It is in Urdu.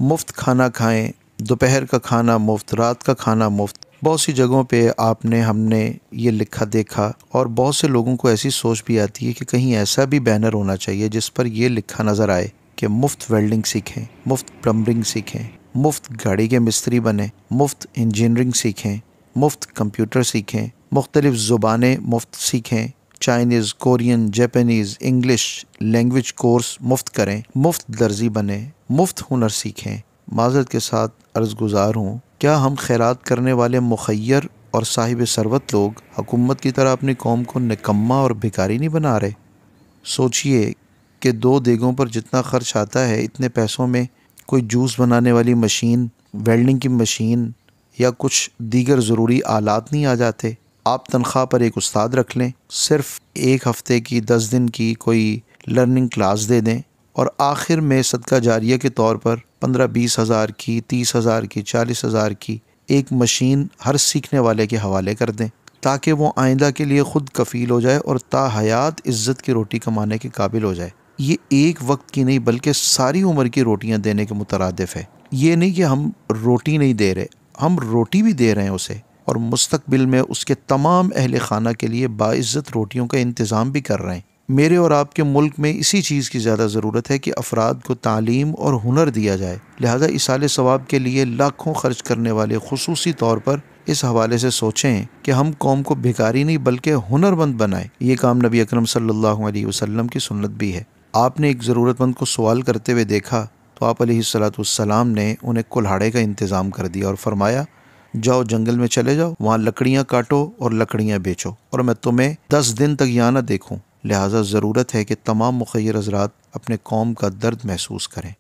مفت کھانا کھائیں، دوپہر کا کھانا مفت، رات کا کھانا مفت۔ بہت سی جگہوں پہ ہم نے یہ لکھا دیکھا، اور بہت سے لوگوں کو ایسی سوچ بھی آتی ہے کہ کہیں ایسا بھی بینر ہونا چاہیے جس پر یہ لکھا نظر آئے کہ مفت ویلڈنگ سیکھیں، مفت پلمبرنگ سیکھیں، مفت گاڑی کے مستری بنیں، مفت انجینئرنگ سیکھیں، مفت کمپیوٹر سیکھیں، مختلف زبانیں مفت سیکھیں، Chinese, Korean, Japanese, English language course مفت کریں، مفت درزی بنیں، مفت ہنر سیکھیں۔ معذرت کے ساتھ عرض گزار ہوں، کیا ہم خیرات کرنے والے مخیر اور صاحب ثروت لوگ حکومت کی طرح اپنی قوم کو نکما اور بھکاری نہیں بنا رہے؟ سوچئے کہ 2 دیگوں پر جتنا خرچ آتا ہے، اتنے پیسوں میں کوئی جوس بنانے والی مشین، ویلڈنگ کی مشین یا کچھ دیگر ضروری آلات نہیں آ جاتے؟ آپ تنخواہ پر ایک استاد رکھ لیں، صرف 1 ہفتے کی 10 دن کی کوئی لرننگ کلاس دے دیں، اور آخر میں صدقہ جاریہ کے طور پر 15-20 ہزار کی، 30 ہزار کی، 40 ہزار کی ایک مشین ہر سیکھنے والے کے حوالے کر دیں، تاکہ وہ آئندہ کے لیے خود کفیل ہو جائے اور تا حیات عزت کی روٹی کمانے کے قابل ہو جائے۔ یہ ایک وقت کی نہیں بلکہ ساری عمر کی روٹیاں دینے کے مترادف ہے۔ یہ نہیں کہ ہم روٹی نہیں دے رہے، ہم روٹی بھی دے رہے ہیں اسے، اور مستقبل میں اس کے تمام اہل خانہ کے لیے باعزت روٹیوں کا انتظام بھی کر رہے ہیں۔ میرے اور آپ کے ملک میں اسی چیز کی زیادہ ضرورت ہے کہ افراد کو تعلیم اور ہنر دیا جائے، لہذا ایصال ثواب کے لیے لاکھوں خرچ کرنے والے خصوصی طور پر اس حوالے سے سوچیں کہ ہم قوم کو بھکاری نہیں بلکہ ہنر مند بنائیں۔ یہ کام نبی اکرم صلی اللہ علیہ وسلم کی سنت بھی ہے۔ آپ نے ایک ضرورت مند کو سوال کرتے ہوئے دیکھا تو آپ علیہ السلام نے انہیں کلہاڑے کا انتظام کر دیا اور فرمایا، جاؤ جنگل میں چلے جاؤ، وہاں لکڑیاں کاٹو اور لکڑیاں بیچو، اور میں تمہیں 10 دن تک یہاں نہ دیکھوں۔ لہٰذا ضرورت ہے کہ تمام مخیر حضرات اپنے قوم کا درد محسوس کریں۔